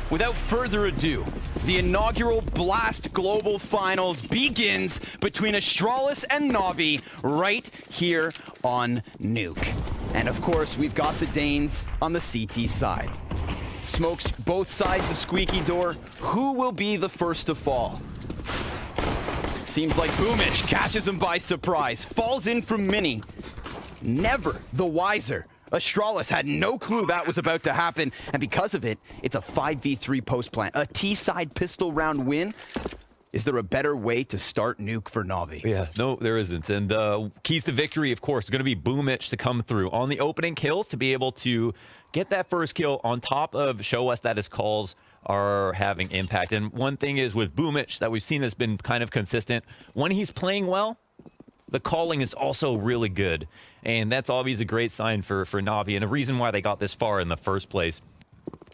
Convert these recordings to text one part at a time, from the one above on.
without further ado, the inaugural Blast Global Finals begins between Astralis and Navi right here on Nuke. And of course, we've got the Danes on the CT side. Smokes both sides of Squeaky Door. Who will be the first to fall? Seems like Boomish catches him by surprise. Falls in from Mini. Never the wiser. Astralis had no clue that was about to happen, and because of it, it's a 5v3 post plant. A T-side pistol round win. Is there a better way to start Nuke for Navi? Yeah, no, there isn't. And keys to victory, of course, is going to be Boomish to come through on the opening kills to be able to get that first kill on top of show us that his calls are having impact. And one thing is with Boomish that we've seen that's been kind of consistent, when he's playing well, the calling is also really good. And that's always a great sign for Navi and a reason why they got this far in the first place.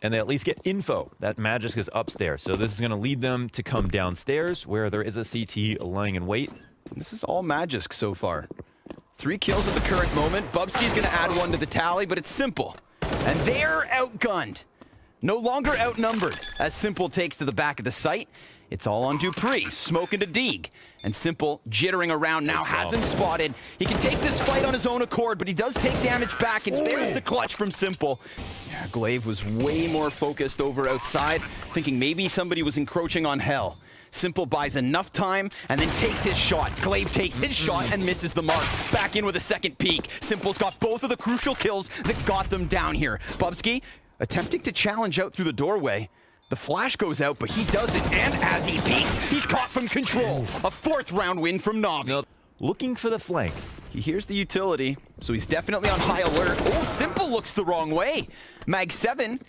And they at least get info that Magisk is upstairs. So this is going to lead them to come downstairs where there is a CT lying in wait. This is all Magisk so far. 3 kills at the current moment. Bubsky's going to add 1 to the tally, but it's Simple. And they're outgunned. No longer outnumbered as Simple takes to the back of the site. It's all on Dupree, smoking to Deeg. And Simple jittering around now, has him spotted. He can take this fight on his own accord, but he does take damage back, and there's the clutch from Simple. Yeah, Glaive was way more focused over outside, thinking maybe somebody was encroaching on Hell. Simple buys enough time and then takes his shot. Glaive takes his shot and misses the mark. Back in with a second peek. Simple's got both of the crucial kills that got them down here. Bubsky attempting to challenge out through the doorway. The flash goes out, but he doesn't, and as he peeks, he's caught from control. A 4th round win from Navi. Looking for the flank. He hears the utility, so he's definitely on high alert. Oh, Simple looks the wrong way. Mag 7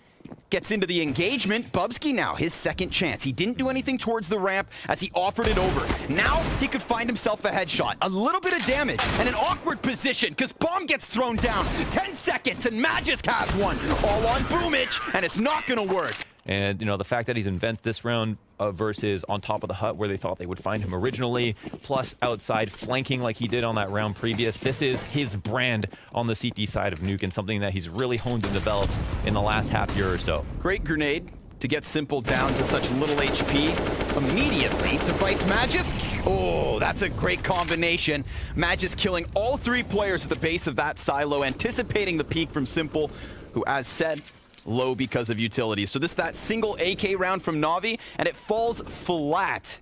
gets into the engagement. Bubsky now, his second chance. He didn't do anything towards the ramp as he offered it over. Now he could find himself a headshot. A little bit of damage and an awkward position because bomb gets thrown down. 10 seconds and Magisk has one. All on Boomich, and it's not going to work. And, you know, the fact that he's in vents this round versus on top of the hut where they thought they would find him originally, plus outside flanking like he did on that round previous. This is his brand on the CT side of Nuke and something that he's really honed and developed in the last half year or so. Great grenade to get Simple down to such little HP. Immediately, Device Magisk. Oh, that's a great combination. Magisk killing all 3 players at the base of that silo, anticipating the peek from Simple, who, as said, low because of utility. So that single AK round from Navi, and it falls flat.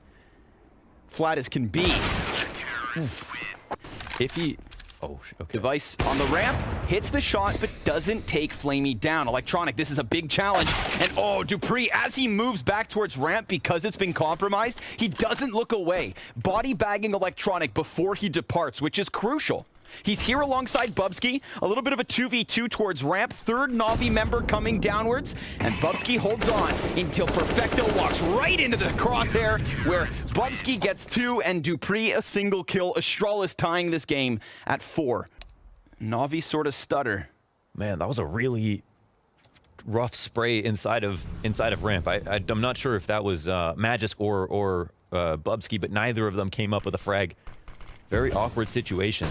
Flat as can be. If he... Oh, okay. Device on the ramp, hits the shot, but doesn't take Flamey down. Electronic, this is a big challenge. And oh, Dupree, as he moves back towards ramp because it's been compromised, he doesn't look away. Body bagging Electronic before he departs, which is crucial. He's here alongside Bubsky, a little bit of a 2v2 towards ramp, 3rd Navi member coming downwards, and Bubsky holds on until Perfecto walks right into the crosshair, where Bubsky gets 2 and Dupree a single kill. Astralis tying this game at 4. Navi sort of stutter. Man, that was a really rough spray inside of ramp. I'm not sure if that was Magisk or Bubsky, but neither of them came up with a frag. Very awkward situation.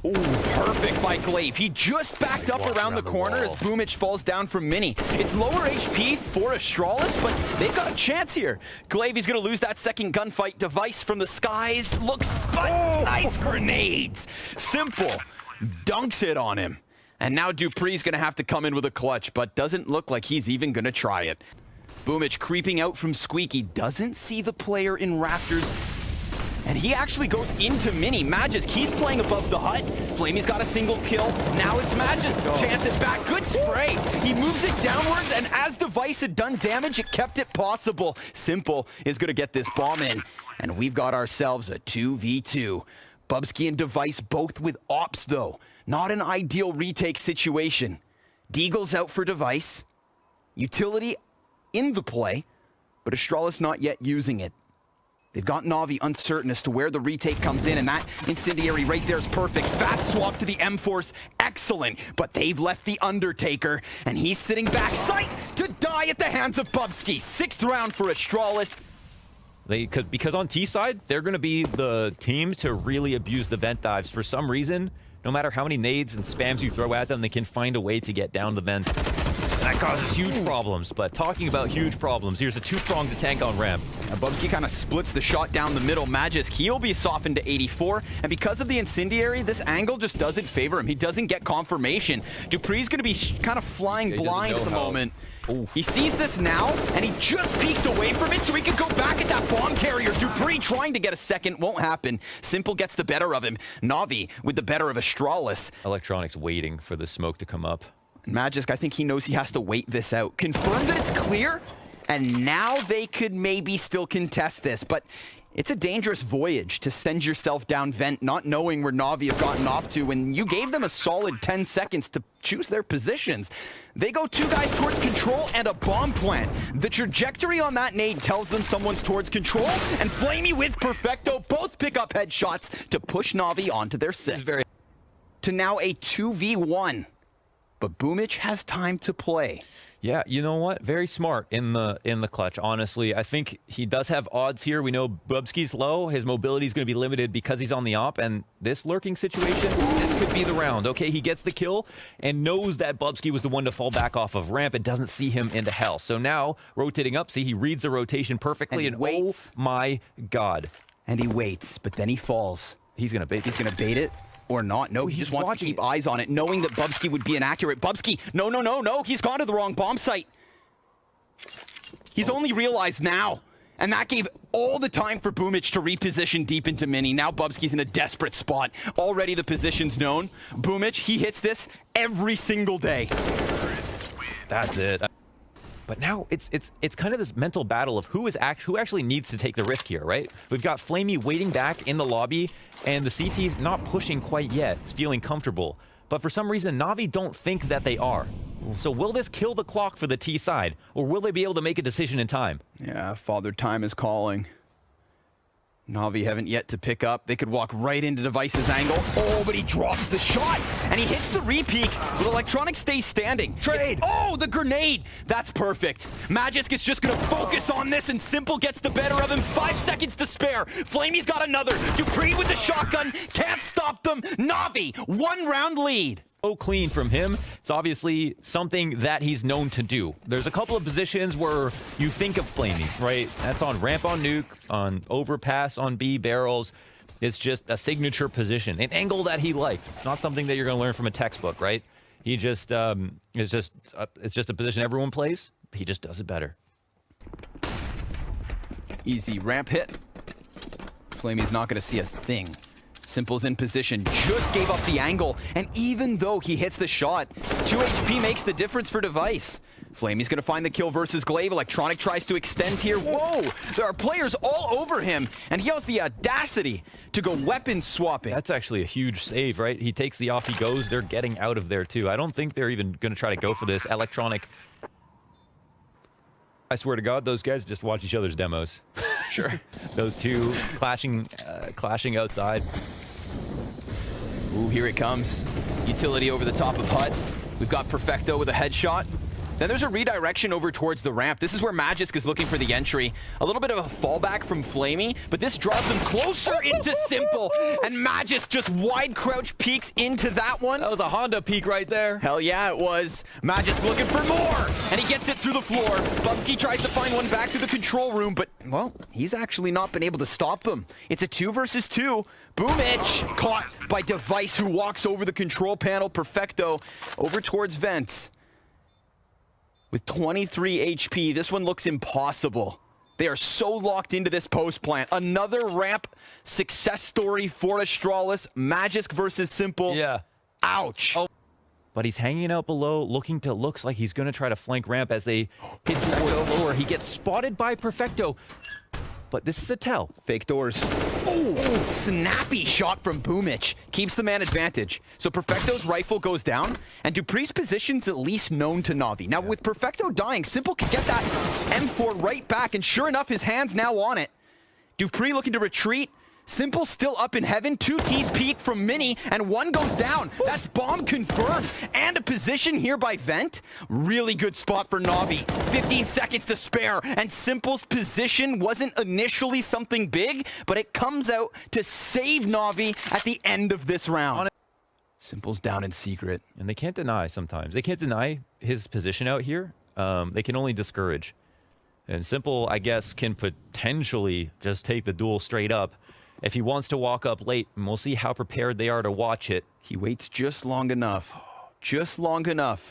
Ooh, perfect by Glaive. He just backed up around the corner as Boomich falls down from Mini. It's lower HP for Astralis, but they've got a chance here. Glaive, he's going to lose that second gunfight. Device from the skies looks, but nice grenades. Simple dunks it on him. And now Dupree's going to have to come in with a clutch, but doesn't look like he's even going to try it. Boomich creeping out from Squeaky, doesn't see the player in rafters. And he actually goes into Mini. Magisk, he's playing above the hut. Flamey's got a single kill. Now it's Magisk's chance at back. Good spray. He moves it downwards, and as Device had done damage, it kept it possible. Simple is going to get this bomb in. And we've got ourselves a 2v2. Bubsky and Device both with ops, though. Not an ideal retake situation. Deagle's out for Device. Utility in the play, but Astralis not yet using it. They've got Navi uncertain as to where the retake comes in, and that incendiary right there is perfect. Fast swap to the M-Force, excellent. But they've left the Undertaker, and he's sitting back sight to die at the hands of Bubsky. 6th round for Astralis. Because on T side, they're going to be the team to really abuse the vent dives. For some reason, no matter how many nades and spams you throw at them, they can find a way to get down the vent. That causes huge problems. But talking about huge problems, here's a two-pronged tank on ramp. Now, Bubsky kind of splits the shot down the middle. Magisk, he'll be softened to 84. And because of the incendiary, this angle just doesn't favor him. He doesn't get confirmation. Dupree's going to be kind of flying blind at the moment. Ooh. He sees this now, and he just peeked away from it so he could go back at that bomb carrier. Dupree trying to get a second, won't happen. Simple gets the better of him. Navi with the better of Astralis. Electronics waiting for the smoke to come up. Magisk, I think he knows he has to wait this out. Confirm that it's clear, and now they could maybe still contest this, but it's a dangerous voyage to send yourself down vent not knowing where Navi have gotten off to, and you gave them a solid 10 seconds to choose their positions. They go two guys towards control and a bomb plant. The trajectory on that nade tells them someone's towards control, and Flamey with Perfecto both pick up headshots to push Navi onto their sixth. To now a 2v1. But Boomich has time to play. Yeah, you know what? Very smart in the clutch, honestly. I think he does have odds here. We know Bubsky's low. His mobility is going to be limited because he's on the op, and this lurking situation, this could be the round. Okay, he gets the kill and knows that Bubsky was the one to fall back off of ramp and doesn't see him into hell. So now, rotating up, see, he reads the rotation perfectly, and waits. Oh my God. And he waits, but then he falls. He's going to bait. He's going to bait it. Or not. No, he just wants to keep eyes on it, knowing that Bubsky would be inaccurate. Bubsky, no. He's gone to the wrong bomb site. He's only realized now. And that gave all the time for Boomich to reposition deep into Mini. Now Bubsky's in a desperate spot. Already the position's known. Boomich, he hits this every single day. That's it. But now it's kind of this mental battle of who actually needs to take the risk here, right? We've got Flamey waiting back in the lobby, and the CT's not pushing quite yet. It's feeling comfortable. But for some reason, Navi don't think that they are. So will this kill the clock for the T side, or will they be able to make a decision in time? Yeah, Father Time is calling. Navi haven't yet to pick up. They could walk right into Device's angle. Oh, but he drops the shot, and he hits the repeak, but Electronic stays standing. Trade! Oh, the grenade! That's perfect. Magisk is just gonna focus on this, and Simple gets the better of him. 5 seconds to spare. Flamey's got another. Dupree with the shotgun. Can't stop them. Navi, 1 round lead. So clean from him. It's obviously something that he's known to do. There's a couple of positions where you think of Flamey, right? That's on ramp on nuke, on overpass on B barrels. It's just a signature position, an angle that he likes. It's not something that you're going to learn from a textbook, right? He just it's just a position everyone plays. He just does it better. Easy ramp hit. Flamey's not going to see a thing. Simple's in position, just gave up the angle, and even though he hits the shot, 2 HP makes the difference for Device. Flamey's gonna find the kill versus Glaive. Electronic tries to extend here. Whoa! There are players all over him, and he has the audacity to go weapon swapping. That's actually a huge save, right? He takes the off, he goes, they're getting out of there too. I don't think they're even gonna try to go for this. Electronic, I swear to God, those guys just watch each other's demos. Sure. Those two clashing outside. Ooh, here it comes. Utility over the top of Hut. We've got Perfecto with a headshot. Then there's a redirection over towards the ramp. This is where Magisk is looking for the entry. A little bit of a fallback from Flamey, but this draws them closer into Simple. And Magisk just wide crouch peeks into that one. That was a Honda peek right there. Hell yeah, it was. Magisk looking for more, and he gets it through the floor. Bubsky tries to find one back through the control room, but, well, he's actually not been able to stop them. It's a 2 versus 2. Boomich caught by Device, who walks over the control panel. Perfecto over towards Vents. With 23 HP, this one looks impossible. They are so locked into this post plant. Another ramp success story for Astralis. Magisk versus Simple. Yeah. Ouch. Oh. But he's hanging out below, looks like he's going to try to flank ramp as they hit the floor. He gets spotted by Perfecto. But this is a tell. Fake doors. Oh, snappy shot from Boomich. Keeps the man advantage. So Perfecto's rifle goes down, and Dupree's position's at least known to Navi. Now, with Perfecto dying, Simple could get that M4 right back, and sure enough, his hand's now on it. Dupree looking to retreat. Simple still up in heaven. 2 T's peek from Mini, and 1 goes down. That's bomb confirmed. And a position here by Vent. Really good spot for Navi. 15 seconds to spare, and Simple's position wasn't initially something big, but it comes out to save Navi at the end of this round. Simple's down in secret. And they can't deny sometimes. They can't deny his position out here. They can only discourage. And Simple, I guess, can potentially just take the duel straight up if he wants to walk up late. And we'll see how prepared they are to watch it. He waits just long enough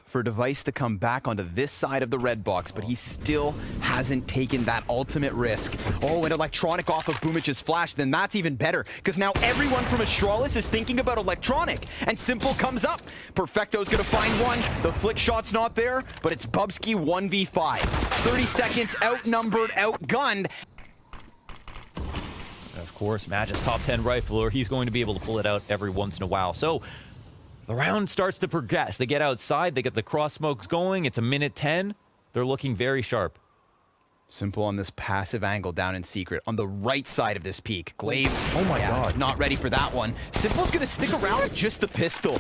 for Device to come back onto this side of the red box, but he still hasn't taken that ultimate risk. Oh, an electronic off of Boomich's flash, then that's even better, because now everyone from Astralis is thinking about electronic, and Simple comes up. Perfecto's gonna find one. The flick shot's not there, but it's Bubsky 1v5. 30 seconds, outnumbered, outgunned. Of course, Magic's top 10 rifler. He's going to be able to pull it out every once in a while. So the round starts to progress. They get outside. They get the cross smokes going. It's a minute 10. They're looking very sharp. Simple on this passive angle down in secret on the right side of this peak. Glaive, oh my God, not ready for that one. Simple's gonna stick around with just the pistol.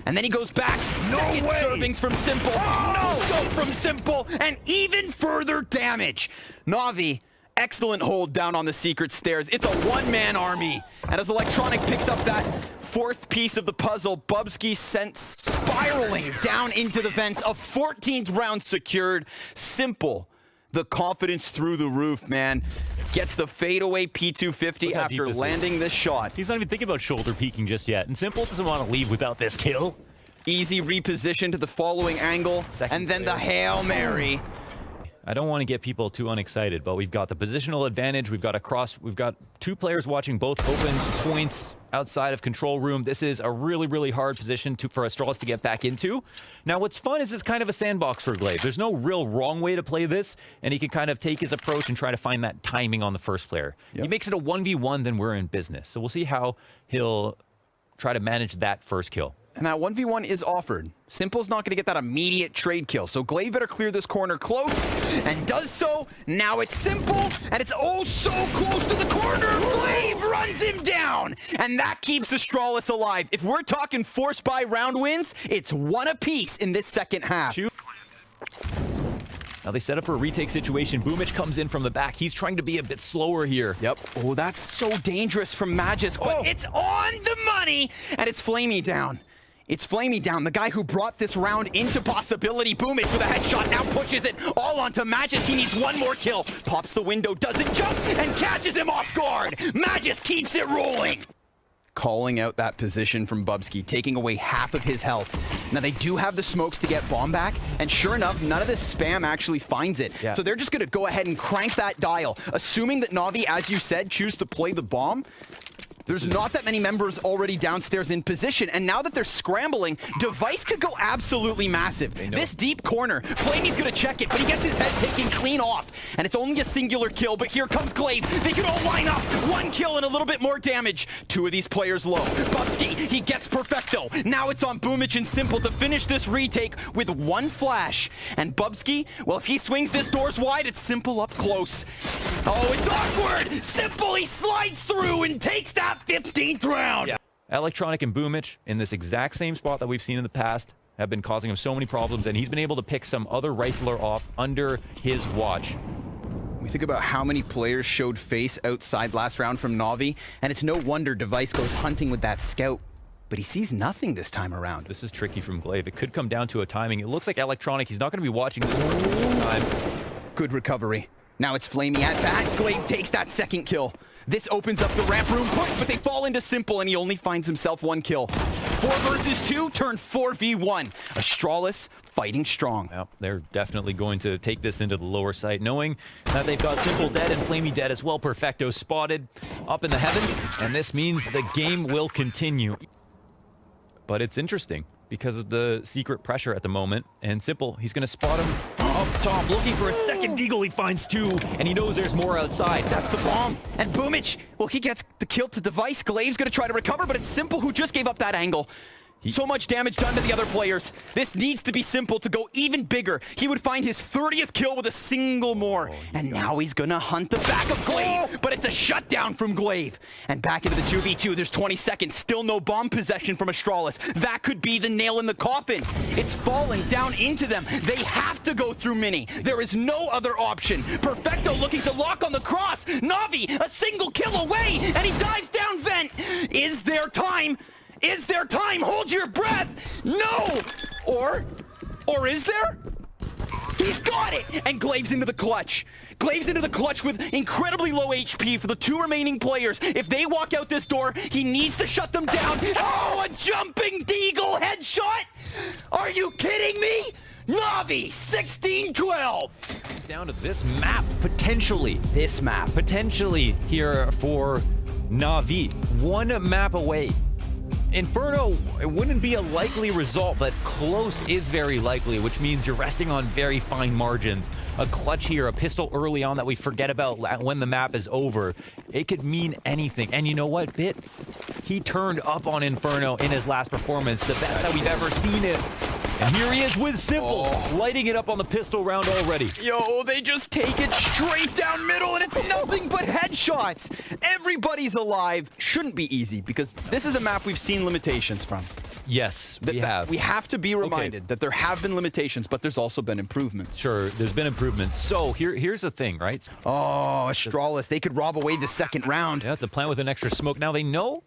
And then he goes back. Second servings from Simple. No scope from Simple. And even further damage. Navi, excellent hold down on the secret stairs. It's a one-man army. And as Electronic picks up that fourth piece of the puzzle, Bubsky sent spiraling down into the vents. A 14th round secured. Simple, the confidence through the roof, man. Gets the fadeaway P250 after landing this shot. He's not even thinking about shoulder peeking just yet. And Simple doesn't want to leave without this kill. Easy reposition to the following angle. And then the Hail Mary. I don't want to get people too unexcited, but we've got the positional advantage. We've got two players watching both open points outside of control room. This is a really, really hard position for Astralis to get back into. Now, what's fun is it's kind of a sandbox for Glaive. There's no real wrong way to play this, and he can kind of take his approach and try to find that timing on the first player. Yep. He makes it a 1v1, then we're in business. So we'll see how he'll try to manage that first kill. And that 1v1 is offered. Simple's not going to get that immediate trade kill, so Glaive better clear this corner close, and does so. Now it's Simple, and it's oh so close to the corner. Glaive runs him down, and that keeps Astralis alive. If we're talking force by round wins, it's one apiece in this second half. Now they set up for a retake situation. Boomich comes in from the back. He's trying to be a bit slower here. Yep. Oh, that's so dangerous from Magis, but it's on the money, and it's Flamey down. It's Flamey down, the guy who brought this round into possibility. Boomich with a headshot now pushes it all onto Magis. He needs one more kill. Pops the window, doesn't jump, and catches him off guard. Magis keeps it rolling. Calling out that position from Bubsky, taking away half of his health. Now they do have the smokes to get bomb back, and sure enough, none of this spam actually finds it. Yeah. So they're just gonna go ahead and crank that dial, assuming that Navi, as you said, choose to play the bomb. There's not that many members already downstairs in position, and now that they're scrambling, Device could go absolutely massive. This deep corner, Flamey's gonna check it, but he gets his head taken clean off, and it's only a singular kill, but here comes Glaive. They could all line up, one kill and a little bit more damage. Two of these players low. Bubsky, he gets Perfecto. Now it's on Boomich and Simple to finish this retake with one flash. And Bubsky, well, if he swings this doors wide, it's Simple up close. Oh, it's awkward! Simple, he slides through and takes that 15th round. Yeah. Electronic and Boomich in this exact same spot that we've seen in the past have been causing him so many problems, and he's been able to pick some other rifler off under his watch. We think about how many players showed face outside last round from Navi, and it's no wonder Device goes hunting with that scout, but he sees nothing this time around. This is tricky from Glaive. It could come down to a timing. It looks like Electronic, he's not going to be watching this for time. Good recovery. Now it's Flamey at bat. Glaive takes that second kill. This opens up the ramp room push, but they fall into Simple, and he only finds himself one kill. 4 versus 2 turn 4v1. Astralis fighting strong. Well, they're definitely going to take this into the lower site, knowing that they've got Simple dead and Flamey dead as well. Perfecto spotted up in the heavens, and this means the game will continue. But it's interesting because of the secret pressure at the moment, and Simple, he's going to spot him up top, looking for a second deagle. He finds 2, and he knows there's more outside. That's the bomb. And Boomich, well, he gets the kill to Device. Glaive's going to try to recover, but it's Simple who just gave up that angle. So much damage done to the other players. This needs to be Simple to go even bigger. He would find his 30th kill with a single more. And now he's gonna hunt the back of Glaive. But it's a shutdown from Glaive. And back into the 2v2, there's 20 seconds. Still no bomb possession from Astralis. That could be the nail in the coffin. It's falling down into them. They have to go through Mini. There is no other option. Perfecto looking to lock on the cross. Navi, a single kill away, and he dives down vent. Is there time? Is there time? Hold your breath! No! Or is there? He's got it! And Glaive's into the clutch. Glaive's into the clutch with incredibly low HP for the 2 remaining players. If they walk out this door, he needs to shut them down. Oh, a jumping deagle headshot! Are you kidding me? Navi, 16-12. Down to this map, potentially. This map. Potentially here for Navi. 1 map away. Inferno, it wouldn't be a likely result, but close is very likely, which means you're resting on very fine margins. A clutch here, a pistol early on that we forget about when the map is over. It could mean anything. And you know what, Bit? He turned up on Inferno in his last performance, the best that we've ever seen it. And here he is with Simple, lighting it up on the pistol round already. Yo, they just take it straight down middle, and it's nothing but headshots. Everybody's alive. Shouldn't be easy, because this is a map we've seen limitations from. Yes, we have. We have to be reminded that there have been limitations, but there's also been improvements. Sure, there's been improvements. So here's the thing, right? Oh, Astralis, they could rob away the second round. Yeah, it's a plan with an extra smoke. Now they know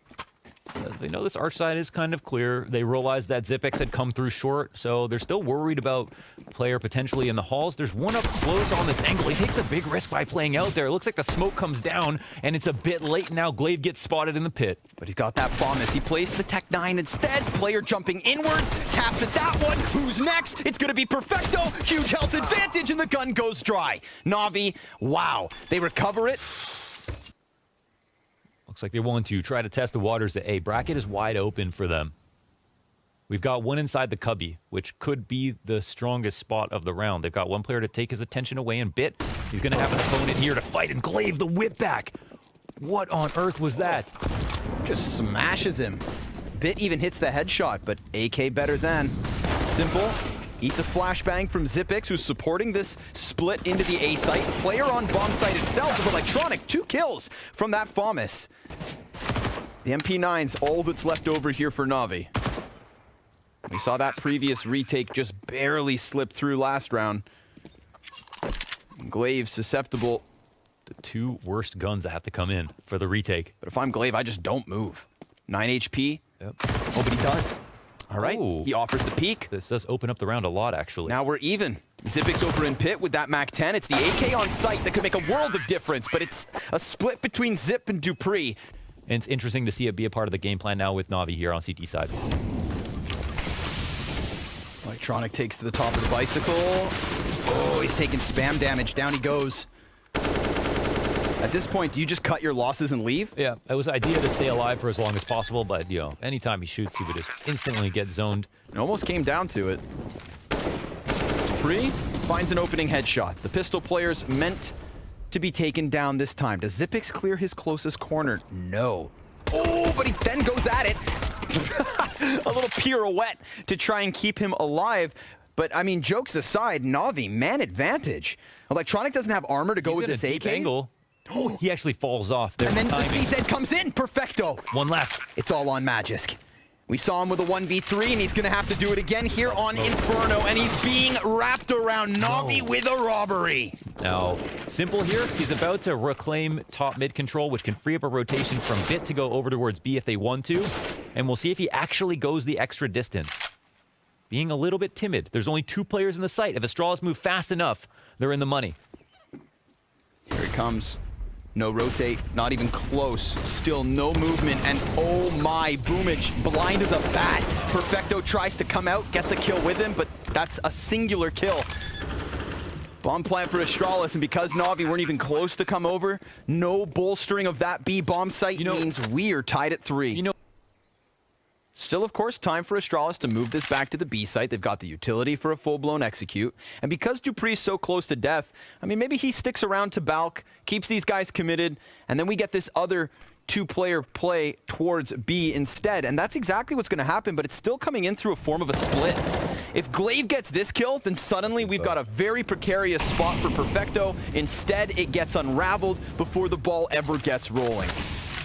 this arch side is kind of clear. They realized that Zipex had come through short, so they're still worried about player potentially in the halls. There's one up close on this angle. He takes a big risk by playing out there. It looks like the smoke comes down, and it's a bit late now. Glaive gets spotted in the pit. But he's got that promise. He plays the Tech 9 instead. Player jumping inwards, taps at that one. Who's next? It's going to be Perfecto. Huge health advantage, and the gun goes dry. Navi, wow. They recover it. Looks like they're willing to try to test the waters at A. Bracket is wide open for them. We've got one inside the cubby, which could be the strongest spot of the round. They've got one player to take his attention away, and Bit, he's going to have an opponent here to fight, and Glaive the whip back. What on earth was that? Just smashes him. Bit even hits the headshot, but AK better than. Simple. Eats a flashbang from Zipex, who's supporting this split into the A site. Player on bomb site itself is Electronic. 2 kills from that FAMAS. The MP9's all that's left over here for Navi. We saw that previous retake just barely slip through last round. Glaive susceptible. The 2 worst guns that have to come in for the retake. But if I'm Glaive, I just don't move. 9 HP. Yep. Oh, but he does. All right, Ooh. He offers the peek. This does open up the round a lot, actually. Now we're even. Zipex over in pit with that Mac 10. It's the AK on site that could make a world of difference, but it's a split between Zip and Dupree. And it's interesting to see it be a part of the game plan now with Navi here on CT side. Electronic takes to the top of the bicycle. Oh, he's taking spam damage. Down he goes. At this point, do you just cut your losses and leave? Yeah, it was the idea to stay alive for as long as possible, but, you know, anytime he shoots, he would just instantly get zoned. It almost came down to it. Dupree finds an opening headshot. The pistol player's meant to be taken down this time. Does Zipex clear his closest corner? No. Oh, but he then goes at it. A little pirouette to try and keep him alive. But, I mean, jokes aside, Navi, man advantage. Electronic doesn't have armor to go with this AK. Angle. Oh, he actually falls off there. And then the CZ comes in. Perfecto. One left. It's all on Magisk. We saw him with a 1v3, and he's going to have to do it again here on Inferno, and he's being wrapped around Navi with a robbery. Now, Simple here, he's about to reclaim top mid control, which can free up a rotation from Bit to go over towards B if they want to, and we'll see if he actually goes the extra distance. Being a little bit timid. There's only 2 players in the site. If Astralis move fast enough, they're in the money. Here he comes. No rotate, not even close. Still no movement, and oh my, Boomich, blind as a bat. Perfecto tries to come out, gets a kill with him, but that's a singular kill. Bomb plant for Astralis, and because Navi weren't even close to come over, no bolstering of that B bomb site means we're tied at 3. Still, of course, time for Astralis to move this back to the B site. They've got the utility for a full-blown execute. And because Dupree's so close to death, I mean, maybe he sticks around to Balk, keeps these guys committed, and then we get this other 2-player play towards B instead. And that's exactly what's going to happen, but it's still coming in through a form of a split. If Glaive gets this kill, then suddenly we've got a very precarious spot for Perfecto. Instead, it gets unraveled before the ball ever gets rolling.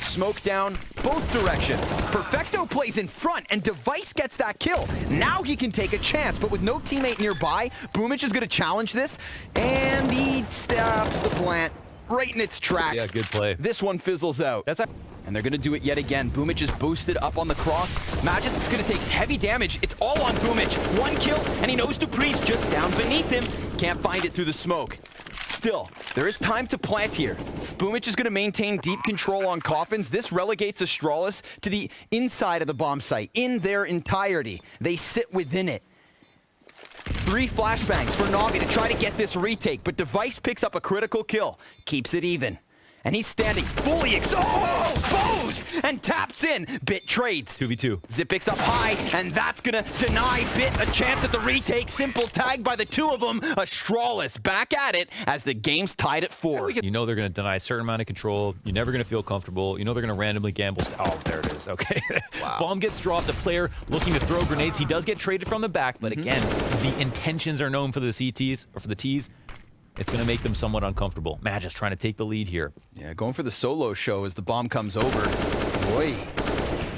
Smoke down both directions. Perfecto plays in front, and Device gets that kill. Now he can take a chance, but with no teammate nearby, Boomich is going to challenge this, and he stops the plant right in its tracks. Yeah, good play. This one fizzles out. That's And they're going to do it yet again. Boomich is boosted up on the cross. Magisk is going to take heavy damage. It's all on Boomich. 1 kill, and he knows Dupree's just down beneath him. Can't find it through the smoke. Still, there is time to plant here. Boomich is going to maintain deep control on coffins. This relegates Astralis to the inside of the bomb site in their entirety. They sit within it. 3 flashbangs for Navi to try to get this retake, but Device picks up a critical kill, keeps it even. And he's standing fully exposed and taps in. Bit trades. 2v2. Zip picks up high, and that's gonna deny Bit a chance at the retake. Simple tag by the 2 of them. Astralis back at it as the game's tied at 4. You know they're going to deny a certain amount of control. You're never going to feel comfortable. You know they're going to randomly gamble. Oh, there it is. Okay. Wow. Bomb gets dropped. The player looking to throw grenades. He does get traded from the back, but again, the intentions are known for the CTs, or for the Ts. It's going to make them somewhat uncomfortable. Magisk trying to take the lead here. Yeah, going for the solo show as the bomb comes over. Boy.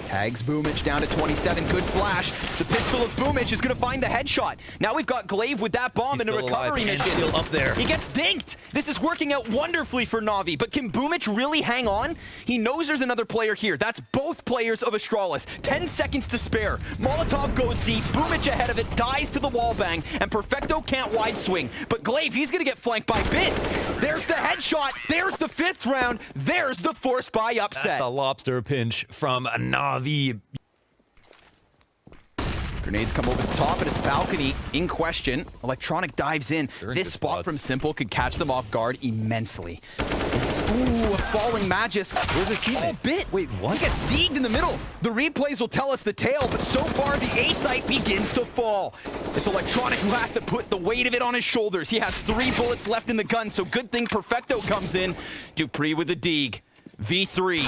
Tags Boomich down to 27. Good flash. The pistol of Boomich is going to find the headshot. Now we've got Glaive with that bomb in a recovery mission. Still up there. He gets dinked. This is working out wonderfully for Navi, but can Boomich really hang on? He knows there's another player here. That's both players of Astralis. 10 seconds to spare. Molotov goes deep. Boomich ahead of it, dies to the wall bang, and Perfecto can't wide swing. But Glaive, he's going to get flanked by Bit. There's the headshot. There's the 5th round. There's the force buy upset. That's a lobster pinch from Navi. Grenades come over the top, and it's balcony in question. Electronic dives in. They're in This good spot spots. from Simple could catch them off guard immensely. It's, ooh, a falling Magisk. Where's his teammate? Oh, Bit. Wait, what? He gets deegged in the middle. The replays will tell us the tale, but so far the A site begins to fall. It's Electronic who has to put the weight of it on his shoulders. He has 3 bullets left in the gun, so good thing Perfecto comes in. Dupree with the deeg. V3.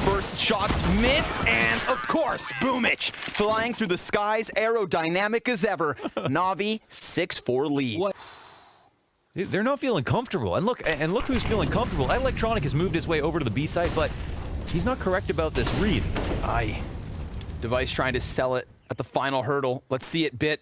First shots miss, and of course, Boomich flying through the skies, aerodynamic as ever. Navi 6-4 lead. What? They're not feeling comfortable. And look who's feeling comfortable. Electronic has moved his way over to the B site, but he's not correct about this read. Aye. Device trying to sell it at the final hurdle. Let's see it, Bit.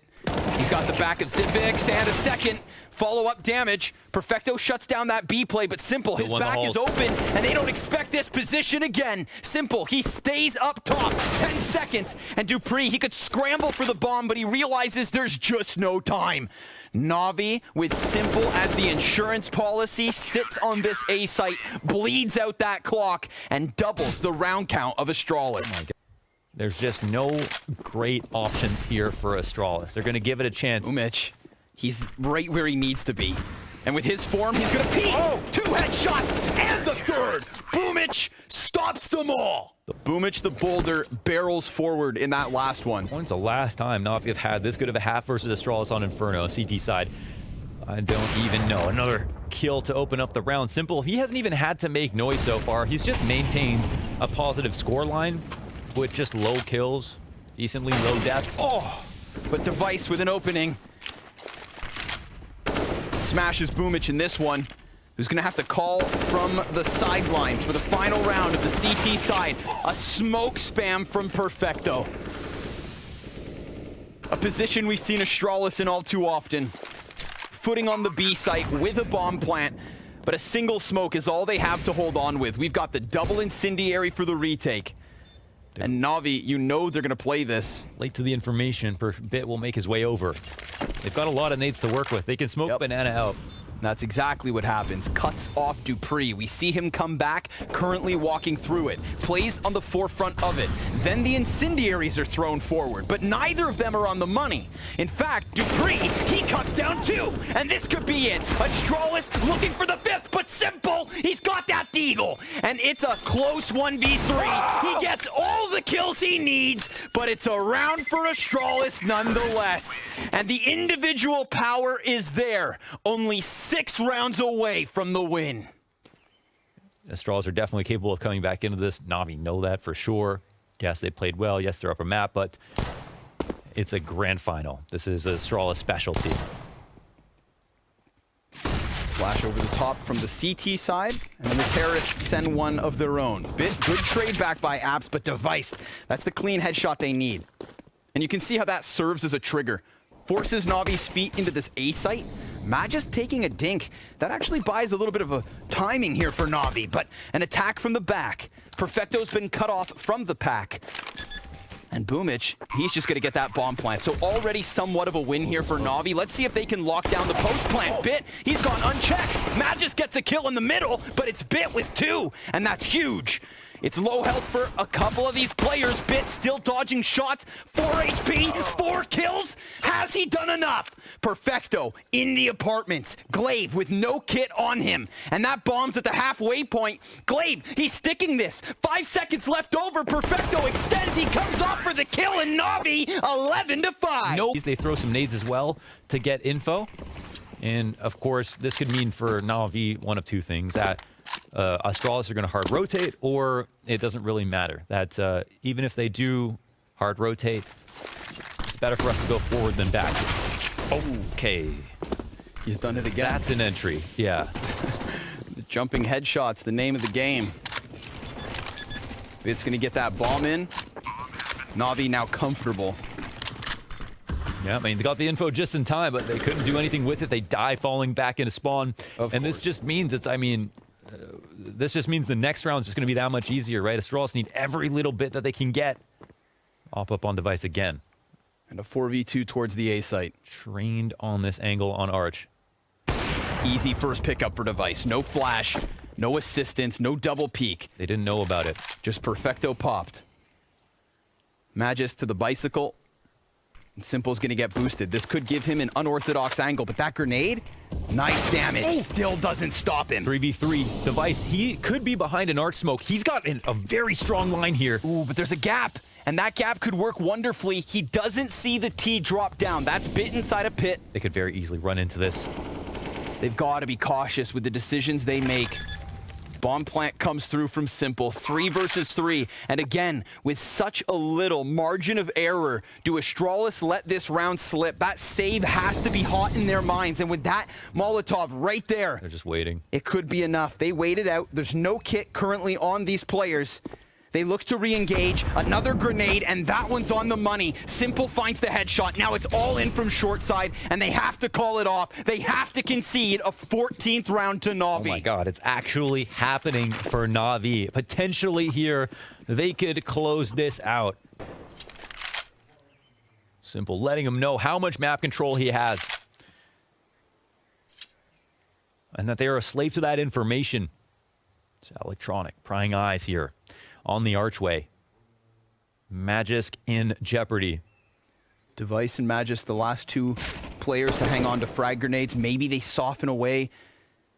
He's got the back of Zipix and a second. Follow-up damage. Perfecto shuts down that B play, but Simple, his back is open, and they don't expect this position again. Simple, he stays up top. 10 seconds, and Dupree, he could scramble for the bomb, but he realizes there's just no time. Navi, with Simple as the insurance policy, sits on this A site, bleeds out that clock, and doubles the round count of Astralis. There's just no great options here for Astralis. They're going to give it a chance. Boomich, he's right where he needs to be. And with his form, he's going to peek. 2 headshots, and the 3rd. Boomich stops them all. Boomich the Boulder barrels forward in that last one. When's the last time Navi have had this good of a half versus Astralis on Inferno, CT side? I don't even know. Another kill to open up the round. Simple, he hasn't even had to make noise so far. He's just maintained a positive score line with just low kills, decently low deaths. Oh, but Device with an opening. Smashes Boomich in this one, who's going to have to call from the sidelines for the final round of the CT side. A smoke spam from Perfecto. A position we've seen Astralis in all too often. Footing on the B site with a bomb plant, but a single smoke is all they have to hold on with. We've got the double incendiary for the retake. And Navi, you know they're going to play this. Late to the information, Bit will make his way over. They've got a lot of nades to work with. They can smoke Banana out. That's exactly what happens. Cuts off Dupree. We see him come back, currently walking through it. Plays on the forefront of it. Then the incendiaries are thrown forward, but neither of them are on the money. In fact, Dupree, he cuts down 2, and this could be it. Astralis looking for the 5th, but Simple, he's got that deagle. And it's a close 1v3. He gets all the kills he needs, but it's a round for Astralis nonetheless. And the individual power is there. Only 6 rounds away from the win. Astralis are definitely capable of coming back into this. Navi know that for sure. Yes, they played well. Yes, they're upper map, but it's a grand final. This is Astralis specialty. Flash over the top from the CT side, and then the terrorists send one of their own. Good trade back by Apps, but Device, that's the clean headshot they need. And you can see how that serves as a trigger. Forces Navi's feet into this A site. Magisk taking a dink. That actually buys a little bit of a timing here for Navi, but an attack from the back. Perfecto's been cut off from the pack. And Boomich, he's just going to get that bomb plant. So already somewhat of a win here for Navi. Let's see if they can lock down the post plant. Bit, he's gone unchecked. Magisk gets a kill in the middle, but it's Bit with 2, and that's huge. It's low health for a couple of these players. Bit still dodging shots. 4 HP, 4 kills. Has he done enough? Perfecto in the apartments. Glaive with no kit on him. And that bomb's at the halfway point. Glaive, he's sticking this. 5 seconds left over. Perfecto extends. He comes off for the kill, and Navi 11-5. Nope. They throw some nades as well to get info. And of course, this could mean for Navi one of 2 things. That Astralis are going to hard rotate, or it doesn't really matter. That even if they do hard rotate, it's better for us to go forward than back. Okay. He's done it again. That's an entry. Yeah. The jumping headshots, the name of the game. It's going to get that bomb in. Navi now comfortable. Yeah, I mean, they got the info just in time, but they couldn't do anything with it. They die falling back into spawn. And this just means this just means the next round is just going to be that much easier, right? Astralis need every little bit that they can get. Up on device again. And a 4v2 towards the A site. Trained on this angle on Arch. Easy first pickup for device. No flash, no assistance, no double peek. They didn't know about it. Just Perfecto popped. Magisk to the bicycle. And Simple's going to get boosted. This could give him an unorthodox angle, but that grenade, nice damage. Still doesn't stop him. 3v3. Device, he could be behind an Arch smoke. He's got a very strong line here. Ooh, but there's a gap. And that gap could work wonderfully. He doesn't see the T drop down. That's Bit inside a pit. They could very easily run into this. They've got to be cautious with the decisions they make. Bomb plant comes through from Simple. 3 versus 3. And again, with such a little margin of error, do Astralis let this round slip? That save has to be hot in their minds. And with that Molotov right there, they're just waiting. It could be enough. They waited out. There's no kit currently on these players. They look to re-engage. Another grenade, and that one's on the money. Simple finds the headshot. Now it's all in from short side, and they have to call it off. They have to concede a 14th round to Navi. Oh my god, it's actually happening for Navi. Potentially here, they could close this out. Simple letting him know how much map control he has. And that they are a slave to that information. It's electronic, prying eyes here. On the archway. Magisk in jeopardy. Device and Magisk, the last 2 players to hang on to frag grenades. Maybe they soften away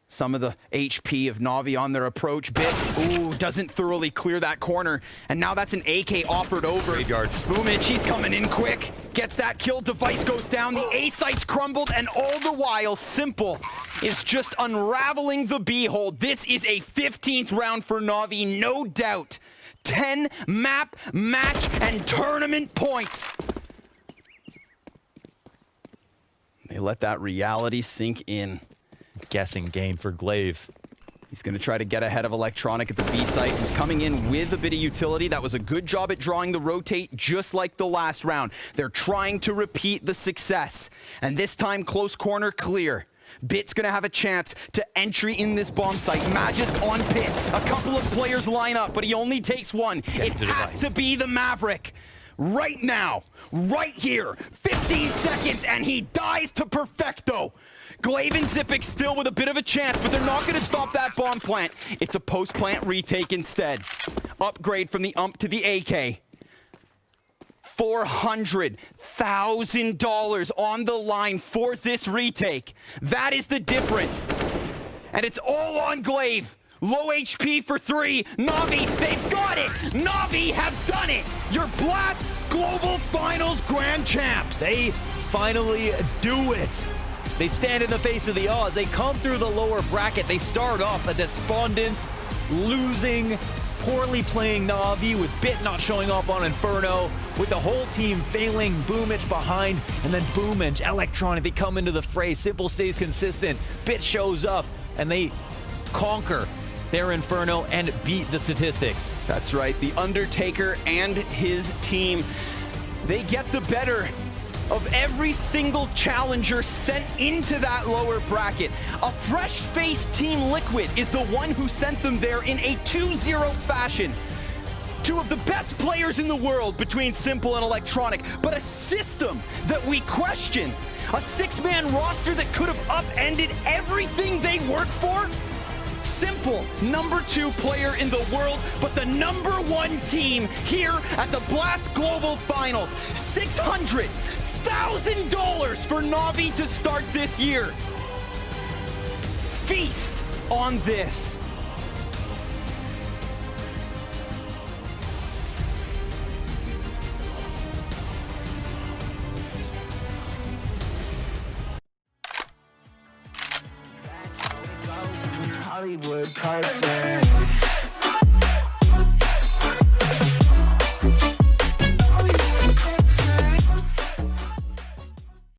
some of the HP of Navi on their approach. Bit, ooh, doesn't thoroughly clear that corner. And now that's an AK offered over. Graveyard. Boomich, he's coming in quick. Gets that kill, device goes down. The A site's crumbled, and all the while, Simple is just unraveling the B-hole. This is a 15th round for Navi, no doubt. 10 map, match, and tournament points. They let that reality sink in. Guessing game for Glaive. He's going to try to get ahead of Electronic at the B site, who's coming in with a bit of utility. That was a good job at drawing the rotate, just like the last round. They're trying to repeat the success. And this time, close corner clear. Bit's going to have a chance to entry in this bomb site. Magisk on pit. A couple of players line up, but he only takes one. It has to be the Maverick. Right now, right here, 15 seconds, and he dies to Perfecto. Glaive and Zipic still with a bit of a chance, but they're not going to stop that bomb plant. It's a post-plant retake instead. Upgrade from the UMP to the AK. $400,000 on the line for this retake. That is the difference. And it's all on Glaive. Low HP for 3. Navi, they've got it. Navi have done it. Your Blast Global Finals Grand Champs. They finally do it. They stand in the face of the odds. They come through the lower bracket. They start off a despondent, losing, poorly playing Navi with Bit not showing up on Inferno, with the whole team failing, Boomich behind, and then Boomich, Electronic, they come into the fray. Simple stays consistent. Bit shows up, and they conquer their Inferno and beat the statistics. That's right. The Undertaker and his team, they get the better of every single challenger sent into that lower bracket. A fresh-faced Team Liquid is the one who sent them there in a 2-0 fashion. two of the best players in the world between Simple and Electronic, but a system that we questioned. A six-man roster that could have upended everything they worked for? Simple, number 2 player in the world, but the number 1 team here at the Blast Global Finals. $600,000 for Navi to start this year. Feast on this. Hollywood person.